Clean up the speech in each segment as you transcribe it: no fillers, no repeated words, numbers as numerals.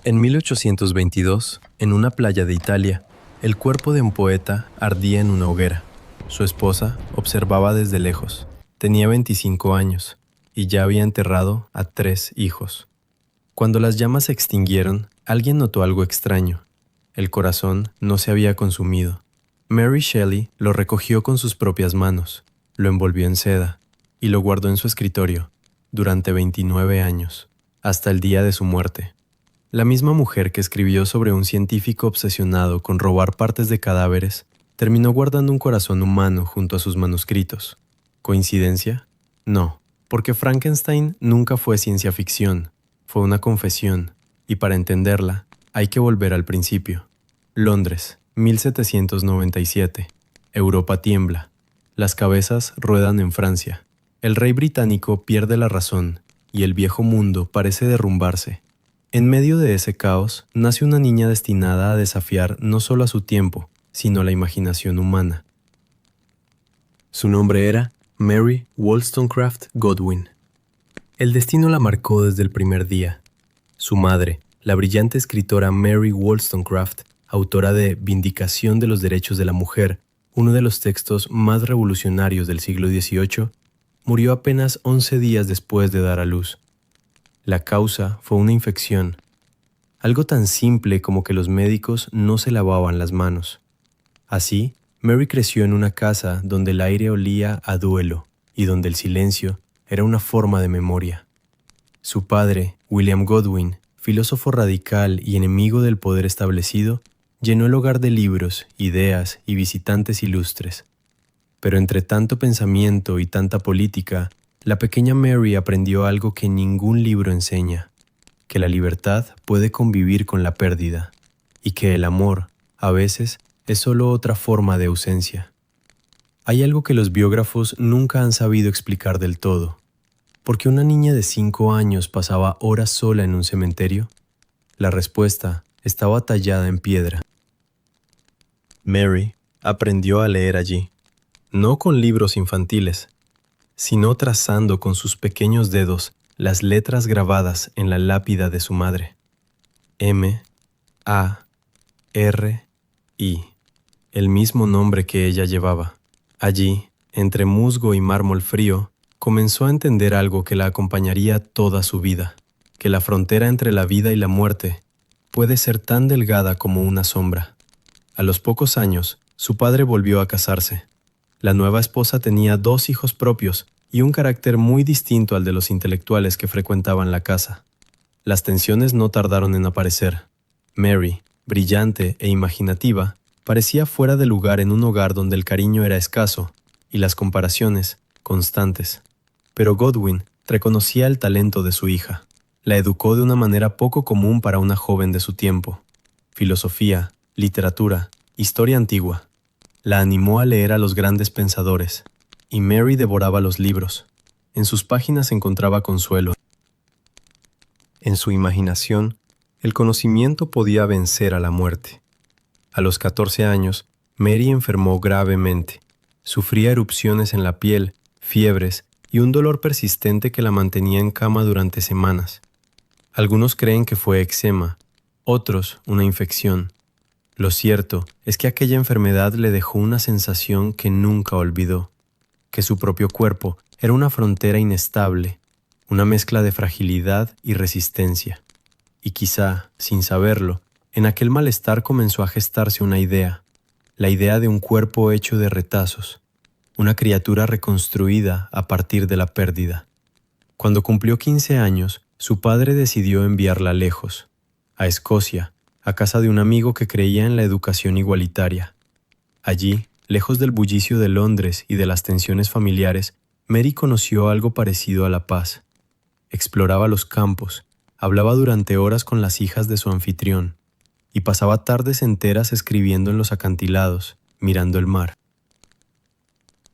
En 1822, en una playa de Italia, el cuerpo de un poeta ardía en una hoguera. Su esposa observaba desde lejos. Tenía 25 años y ya había enterrado a 3 hijos. Cuando las llamas se extinguieron, alguien notó algo extraño. El corazón no se había consumido. Mary Shelley lo recogió con sus propias manos, lo envolvió en seda y lo guardó en su escritorio durante 29 años, hasta el día de su muerte. La misma mujer que escribió sobre un científico obsesionado con robar partes de cadáveres, terminó guardando un corazón humano junto a sus manuscritos. ¿Coincidencia? No, porque Frankenstein nunca fue ciencia ficción, fue una confesión, y para entenderla, hay que volver al principio. Londres, 1797. Europa tiembla. Las cabezas ruedan en Francia. El rey británico pierde la razón, y el viejo mundo parece derrumbarse. En medio de ese caos, nace una niña destinada a desafiar no solo a su tiempo, sino a la imaginación humana. Su nombre era Mary Wollstonecraft Godwin. El destino la marcó desde el primer día. Su madre, la brillante escritora Mary Wollstonecraft, autora de Vindicación de los Derechos de la Mujer, uno de los textos más revolucionarios del siglo XVIII, murió apenas 11 días después de dar a luz. La causa fue una infección, algo tan simple como que los médicos no se lavaban las manos. Así, Mary creció en una casa donde el aire olía a duelo y donde el silencio era una forma de memoria. Su padre, William Godwin, filósofo radical y enemigo del poder establecido, llenó el hogar de libros, ideas y visitantes ilustres. Pero entre tanto pensamiento y tanta política, la pequeña Mary aprendió algo que ningún libro enseña, que la libertad puede convivir con la pérdida y que el amor, a veces, es solo otra forma de ausencia. Hay algo que los biógrafos nunca han sabido explicar del todo. ¿Por qué una niña de 5 años pasaba horas sola en un cementerio? La respuesta estaba tallada en piedra. Mary aprendió a leer allí, no con libros infantiles, sino trazando con sus pequeños dedos las letras grabadas en la lápida de su madre. M, A, R, I, el mismo nombre que ella llevaba. Allí, entre musgo y mármol frío, comenzó a entender algo que la acompañaría toda su vida, que la frontera entre la vida y la muerte puede ser tan delgada como una sombra. A los pocos años, su padre volvió a casarse. La nueva esposa tenía 2 hijos propios y un carácter muy distinto al de los intelectuales que frecuentaban la casa. Las tensiones no tardaron en aparecer. Mary, brillante e imaginativa, parecía fuera de lugar en un hogar donde el cariño era escaso y las comparaciones constantes. Pero Godwin reconocía el talento de su hija. La educó de una manera poco común para una joven de su tiempo. Filosofía, literatura, historia antigua. La animó a leer a los grandes pensadores, y Mary devoraba los libros. En sus páginas encontraba consuelo. En su imaginación, el conocimiento podía vencer a la muerte. A los 14 años, Mary enfermó gravemente. Sufría erupciones en la piel, fiebres y un dolor persistente que la mantenía en cama durante semanas. Algunos creen que fue eczema, otros una infección. Lo cierto es que aquella enfermedad le dejó una sensación que nunca olvidó, que su propio cuerpo era una frontera inestable, una mezcla de fragilidad y resistencia. Y quizá, sin saberlo, en aquel malestar comenzó a gestarse una idea, la idea de un cuerpo hecho de retazos, una criatura reconstruida a partir de la pérdida. Cuando cumplió 15 años, su padre decidió enviarla lejos, a Escocia, a casa de un amigo que creía en la educación igualitaria. Allí, lejos del bullicio de Londres y de las tensiones familiares, Mary conoció algo parecido a la paz. Exploraba los campos, hablaba durante horas con las hijas de su anfitrión, y pasaba tardes enteras escribiendo en los acantilados, mirando el mar.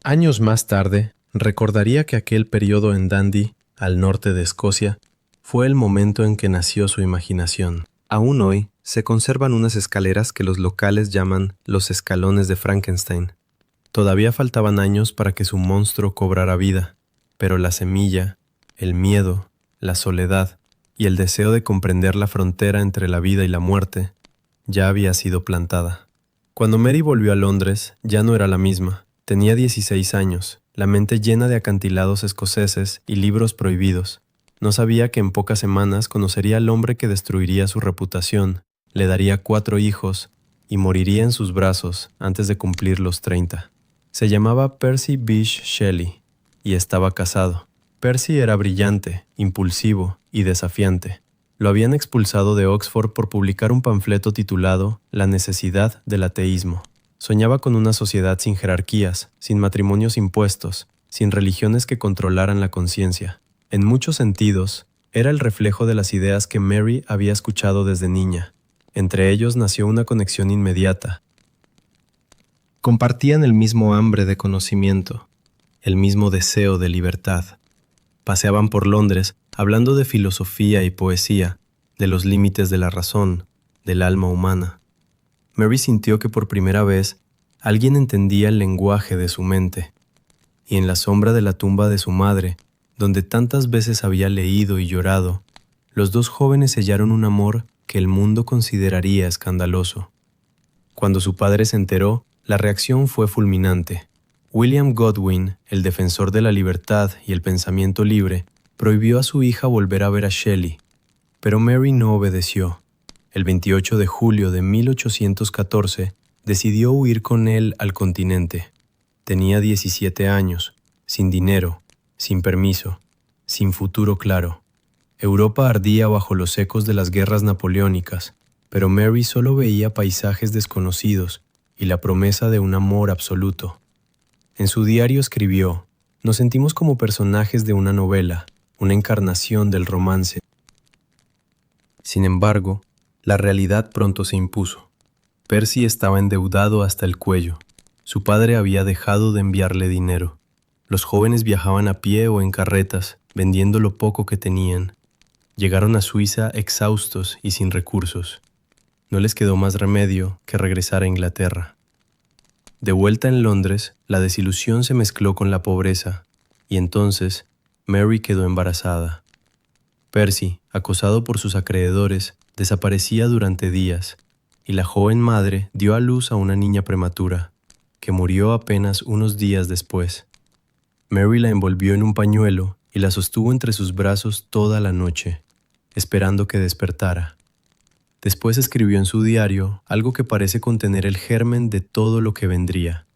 Años más tarde, recordaría que aquel periodo en Dundee, al norte de Escocia, fue el momento en que nació su imaginación. Aún hoy, se conservan unas escaleras que los locales llaman los escalones de Frankenstein. Todavía faltaban años para que su monstruo cobrara vida, pero la semilla, el miedo, la soledad y el deseo de comprender la frontera entre la vida y la muerte ya había sido plantada. Cuando Mary volvió a Londres, ya no era la misma. Tenía 16 años, la mente llena de acantilados escoceses y libros prohibidos. No sabía que en pocas semanas conocería al hombre que destruiría su reputación, le daría 4 hijos y moriría en sus brazos antes de cumplir los 30. Se llamaba Percy Bysshe Shelley y estaba casado. Percy era brillante, impulsivo y desafiante. Lo habían expulsado de Oxford por publicar un panfleto titulado La necesidad del ateísmo. Soñaba con una sociedad sin jerarquías, sin matrimonios impuestos, sin religiones que controlaran la conciencia. En muchos sentidos, era el reflejo de las ideas que Mary había escuchado desde niña. Entre ellos nació una conexión inmediata. Compartían el mismo hambre de conocimiento, el mismo deseo de libertad. Paseaban por Londres hablando de filosofía y poesía, de los límites de la razón, del alma humana. Mary sintió que por primera vez alguien entendía el lenguaje de su mente, y en la sombra de la tumba de su madre, donde tantas veces había leído y llorado, los dos jóvenes sellaron un amor que el mundo consideraría escandaloso. Cuando su padre se enteró, la reacción fue fulminante. William Godwin, el defensor de la libertad y el pensamiento libre, prohibió a su hija volver a ver a Shelley, pero Mary no obedeció. El 28 de julio de 1814 decidió huir con él al continente. Tenía 17 años, sin dinero, sin permiso, sin futuro claro. Europa ardía bajo los ecos de las guerras napoleónicas, pero Mary solo veía paisajes desconocidos y la promesa de un amor absoluto. En su diario escribió: «Nos sentimos como personajes de una novela, una encarnación del romance». Sin embargo, la realidad pronto se impuso. Percy estaba endeudado hasta el cuello. Su padre había dejado de enviarle dinero. Los jóvenes viajaban a pie o en carretas, vendiendo lo poco que tenían. Llegaron a Suiza exhaustos y sin recursos. No les quedó más remedio que regresar a Inglaterra. De vuelta en Londres, la desilusión se mezcló con la pobreza, y entonces Mary quedó embarazada. Percy, acosado por sus acreedores, desaparecía durante días, y la joven madre dio a luz a una niña prematura, que murió apenas unos días después. Mary la envolvió en un pañuelo y la sostuvo entre sus brazos toda la noche, esperando que despertara. Después escribió en su diario algo que parece contener el germen de todo lo que vendría.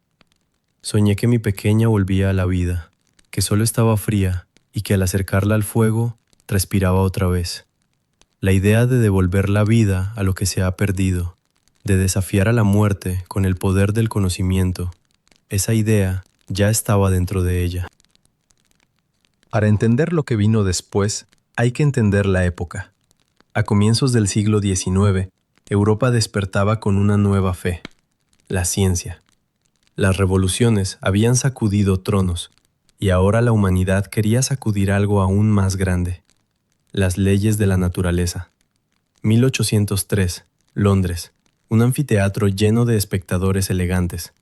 Soñé que mi pequeña volvía a la vida, que solo estaba fría y que al acercarla al fuego respiraba otra vez. La idea de devolver la vida a lo que se ha perdido, de desafiar a la muerte con el poder del conocimiento, esa idea ya estaba dentro de ella. Para entender lo que vino después, hay que entender la época. A comienzos del siglo XIX, Europa despertaba con una nueva fe: la ciencia. Las revoluciones habían sacudido tronos, y ahora la humanidad quería sacudir algo aún más grande: las leyes de la naturaleza. 1803, Londres, un anfiteatro lleno de espectadores elegantes.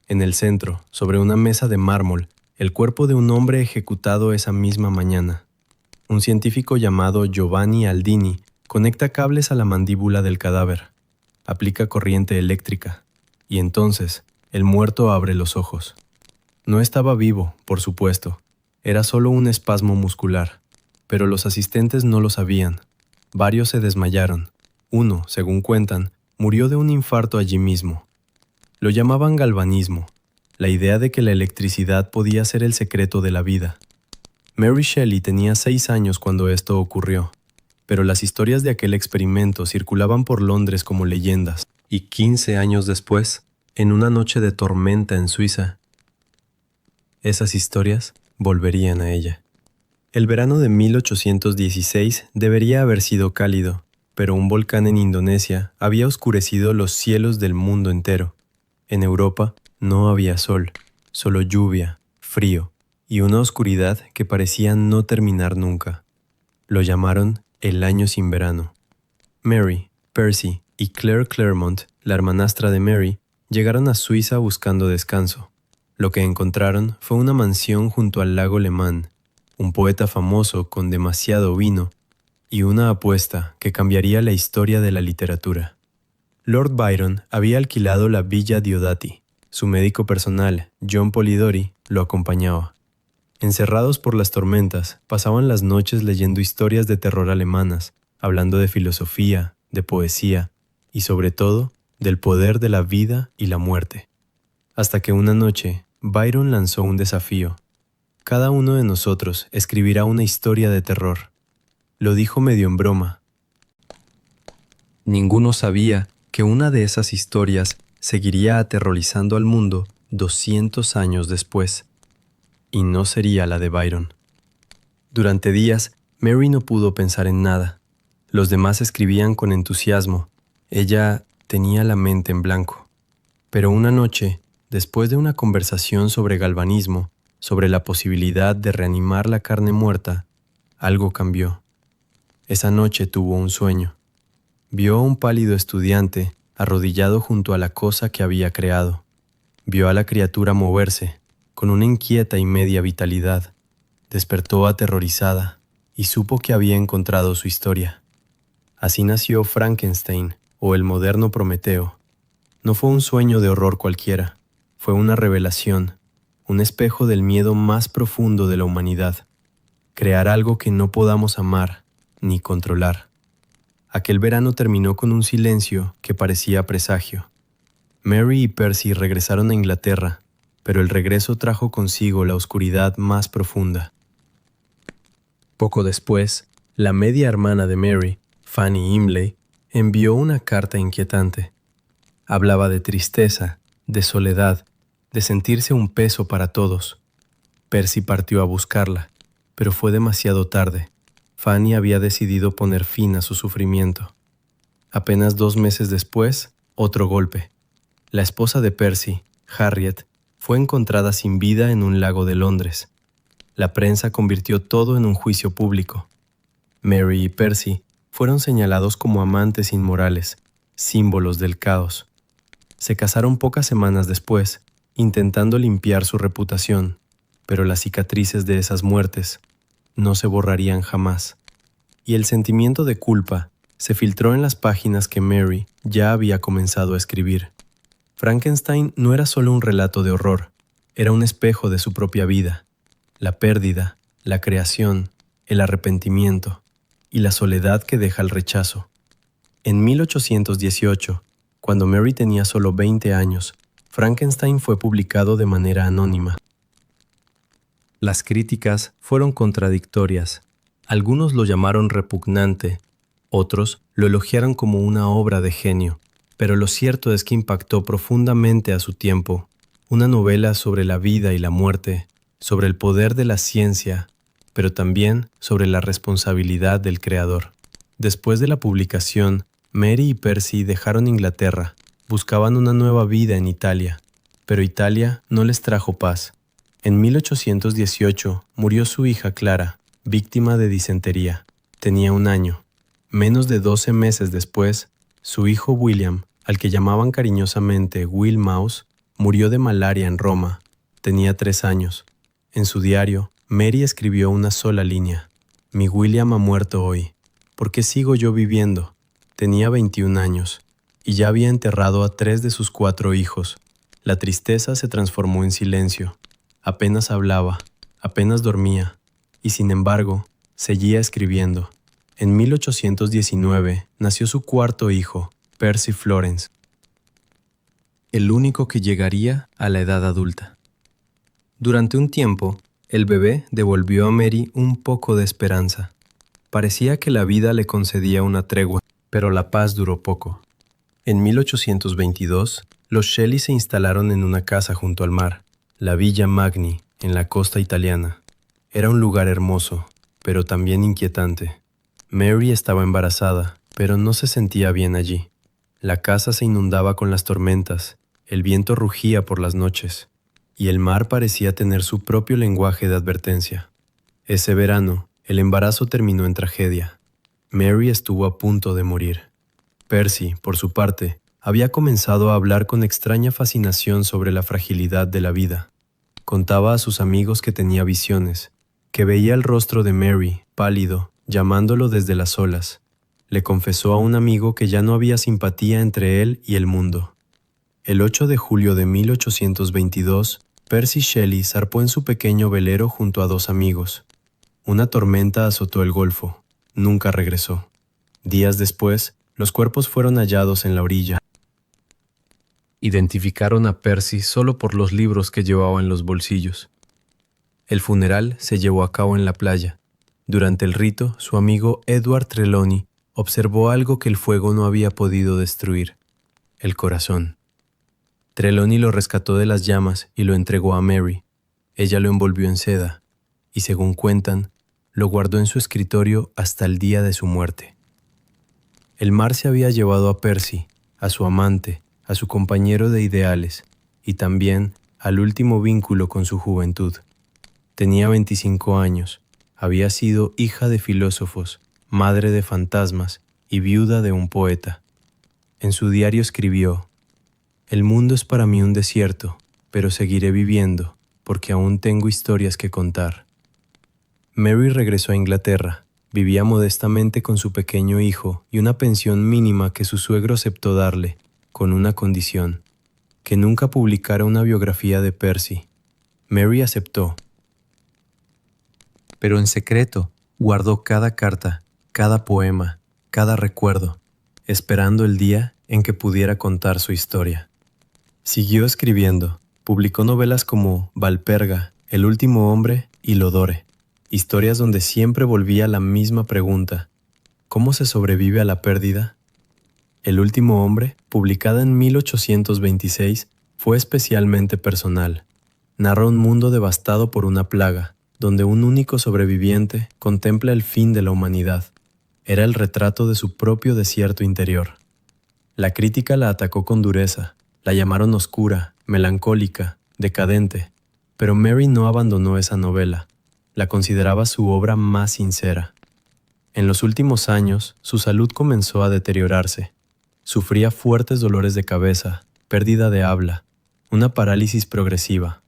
En el centro, sobre una mesa de mármol, el cuerpo de un hombre ejecutado esa misma mañana. Un científico llamado Giovanni Aldini conecta cables a la mandíbula del cadáver, aplica corriente eléctrica, y entonces el muerto abre los ojos. No estaba vivo, por supuesto, era solo un espasmo muscular, pero los asistentes no lo sabían. Varios se desmayaron. Uno, según cuentan, murió de un infarto allí mismo. Lo llamaban galvanismo, la idea de que la electricidad podía ser el secreto de la vida. Mary Shelley tenía 6 años cuando esto ocurrió, pero las historias de aquel experimento circulaban por Londres como leyendas, y 15 años después, en una noche de tormenta en Suiza, esas historias volverían a ella. El verano de 1816 debería haber sido cálido, pero un volcán en Indonesia había oscurecido los cielos del mundo entero. En Europa no había sol, solo lluvia, frío y una oscuridad que parecía no terminar nunca. Lo llamaron el año sin verano. Mary, Percy y Claire Clairmont, la hermanastra de Mary, llegaron a Suiza buscando descanso. Lo que encontraron fue una mansión junto al lago Le Mans. Un poeta famoso con demasiado vino y una apuesta que cambiaría la historia de la literatura. Lord Byron había alquilado la Villa Diodati. Su médico personal, John Polidori, lo acompañaba. Encerrados por las tormentas, pasaban las noches leyendo historias de terror alemanas, hablando de filosofía, de poesía y, sobre todo, del poder de la vida y la muerte. Hasta que una noche, Byron lanzó un desafío. Cada uno de nosotros escribirá una historia de terror. Lo dijo medio en broma. Ninguno sabía que una de esas historias seguiría aterrorizando al mundo 200 años después. Y no sería la de Byron. Durante días, Mary no pudo pensar en nada. Los demás escribían con entusiasmo. Ella tenía la mente en blanco. Pero una noche, después de una conversación sobre galvanismo, sobre la posibilidad de reanimar la carne muerta, algo cambió. Esa noche tuvo un sueño. Vio a un pálido estudiante arrodillado junto a la cosa que había creado. Vio a la criatura moverse, con una inquieta y media vitalidad. Despertó aterrorizada y supo que había encontrado su historia. Así nació Frankenstein, o el moderno Prometeo. No fue un sueño de horror cualquiera, fue una revelación, un espejo del miedo más profundo de la humanidad. Crear algo que no podamos amar ni controlar. Aquel verano terminó con un silencio que parecía presagio. Mary y Percy regresaron a Inglaterra, pero el regreso trajo consigo la oscuridad más profunda. Poco después, la media hermana de Mary, Fanny Imlay, envió una carta inquietante. Hablaba de tristeza, de soledad, de sentirse un peso para todos. Percy partió a buscarla, pero fue demasiado tarde. Fanny había decidido poner fin a su sufrimiento. Apenas 2 meses después, otro golpe. La esposa de Percy, Harriet, fue encontrada sin vida en un lago de Londres. La prensa convirtió todo en un juicio público. Mary y Percy fueron señalados como amantes inmorales, símbolos del caos. Se casaron pocas semanas después, intentando limpiar su reputación, pero las cicatrices de esas muertes no se borrarían jamás. Y el sentimiento de culpa se filtró en las páginas que Mary ya había comenzado a escribir. Frankenstein no era solo un relato de horror, era un espejo de su propia vida. La pérdida, la creación, el arrepentimiento y la soledad que deja el rechazo. En 1818, cuando Mary tenía solo 20 años, Frankenstein fue publicado de manera anónima. Las críticas fueron contradictorias. Algunos lo llamaron repugnante, otros lo elogiaron como una obra de genio, pero lo cierto es que impactó profundamente a su tiempo. Una novela sobre la vida y la muerte, sobre el poder de la ciencia, pero también sobre la responsabilidad del creador. Después de la publicación, Mary y Percy dejaron Inglaterra, buscaban una nueva vida en Italia, pero Italia no les trajo paz. En 1818 murió su hija Clara, víctima de disentería. Tenía 1 año. Menos de 12 meses después, su hijo William, al que llamaban cariñosamente Will Mouse, murió de malaria en Roma. Tenía 3 años. En su diario, Mary escribió una sola línea. Mi William ha muerto hoy. ¿Por qué sigo yo viviendo? Tenía 21 años y ya había enterrado a 3 de sus 4 hijos. La tristeza se transformó en silencio. Apenas hablaba, apenas dormía, y sin embargo, seguía escribiendo. En 1819 nació su 4.º hijo, Percy Florence, el único que llegaría a la edad adulta. Durante un tiempo, el bebé devolvió a Mary un poco de esperanza. Parecía que la vida le concedía una tregua, pero la paz duró poco. En 1822, los Shelley se instalaron en una casa junto al mar, la Villa Magni, en la costa italiana. Era un lugar hermoso, pero también inquietante. Mary estaba embarazada, pero no se sentía bien allí. La casa se inundaba con las tormentas, el viento rugía por las noches, y el mar parecía tener su propio lenguaje de advertencia. Ese verano, el embarazo terminó en tragedia. Mary estuvo a punto de morir. Percy, por su parte, había comenzado a hablar con extraña fascinación sobre la fragilidad de la vida. Contaba a sus amigos que tenía visiones, que veía el rostro de Mary, pálido, llamándolo desde las olas. Le confesó a un amigo que ya no había simpatía entre él y el mundo. El 8 de julio de 1822, Percy Shelley zarpó en su pequeño velero junto a dos amigos. Una tormenta azotó el golfo. Nunca regresó. Días después, los cuerpos fueron hallados en la orilla. Identificaron a Percy solo por los libros que llevaba en los bolsillos. El funeral se llevó a cabo en la playa. Durante el rito, su amigo Edward Trelawney observó algo que el fuego no había podido destruir: el corazón. Trelawney lo rescató de las llamas y lo entregó a Mary. Ella lo envolvió en seda y, según cuentan, lo guardó en su escritorio hasta el día de su muerte. El mar se había llevado a Percy, a su amante, a su compañero de ideales y también al último vínculo con su juventud. Tenía 25 años, había sido hija de filósofos, madre de fantasmas y viuda de un poeta. En su diario escribió: «El mundo es para mí un desierto, pero seguiré viviendo, porque aún tengo historias que contar». Mary regresó a Inglaterra. Vivía modestamente con su pequeño hijo y una pensión mínima que su suegro aceptó darle, con una condición: que nunca publicara una biografía de Percy. Mary aceptó. Pero en secreto guardó cada carta, cada poema, cada recuerdo, esperando el día en que pudiera contar su historia. Siguió escribiendo. Publicó novelas como Valperga, El último hombre y Lodore, historias donde siempre volvía la misma pregunta: ¿cómo se sobrevive a la pérdida? El último hombre, publicada en 1826, fue especialmente personal. Narra un mundo devastado por una plaga, donde un único sobreviviente contempla el fin de la humanidad. Era el retrato de su propio desierto interior. La crítica la atacó con dureza, la llamaron oscura, melancólica, decadente, pero Mary no abandonó esa novela. La consideraba su obra más sincera. En los últimos años, su salud comenzó a deteriorarse. Sufría fuertes dolores de cabeza, pérdida de habla, una parálisis progresiva.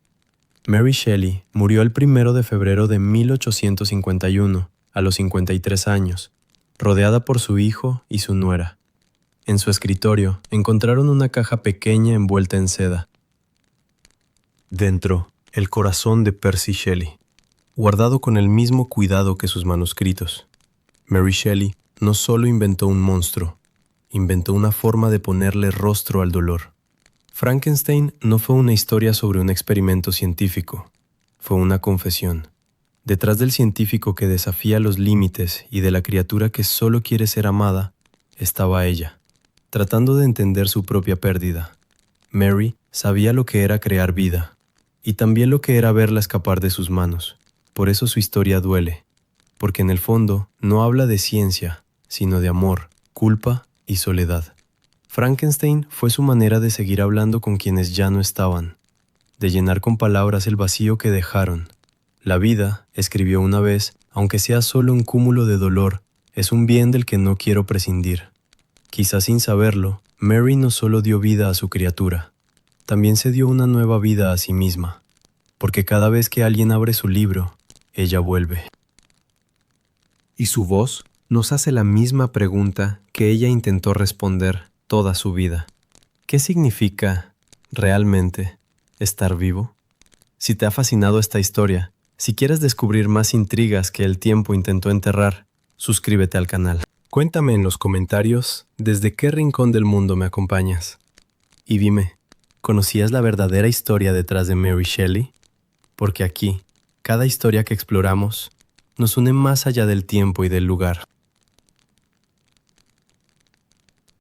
Mary Shelley murió el 1 de febrero de 1851, a los 53 años, rodeada por su hijo y su nuera. En su escritorio encontraron una caja pequeña envuelta en seda. Dentro, el corazón de Percy Shelley, guardado con el mismo cuidado que sus manuscritos. Mary Shelley no solo inventó un monstruo, inventó una forma de ponerle rostro al dolor. Frankenstein no fue una historia sobre un experimento científico, fue una confesión. Detrás del científico que desafía los límites y de la criatura que solo quiere ser amada, estaba ella, tratando de entender su propia pérdida. Mary sabía lo que era crear vida, y también lo que era verla escapar de sus manos. Por eso su historia duele, porque en el fondo no habla de ciencia, sino de amor, culpa y soledad. Frankenstein fue su manera de seguir hablando con quienes ya no estaban, de llenar con palabras el vacío que dejaron. La vida, escribió una vez, aunque sea solo un cúmulo de dolor, es un bien del que no quiero prescindir. Quizás sin saberlo, Mary no solo dio vida a su criatura, también se dio una nueva vida a sí misma, porque cada vez que alguien abre su libro, ella vuelve. Y su voz nos hace la misma pregunta que ella intentó responder toda su vida. ¿Qué significa, realmente, estar vivo? Si te ha fascinado esta historia, si quieres descubrir más intrigas que el tiempo intentó enterrar, suscríbete al canal. Cuéntame en los comentarios desde qué rincón del mundo me acompañas. Y dime, ¿conocías la verdadera historia detrás de Mary Shelley? Porque aquí, cada historia que exploramos nos une más allá del tiempo y del lugar.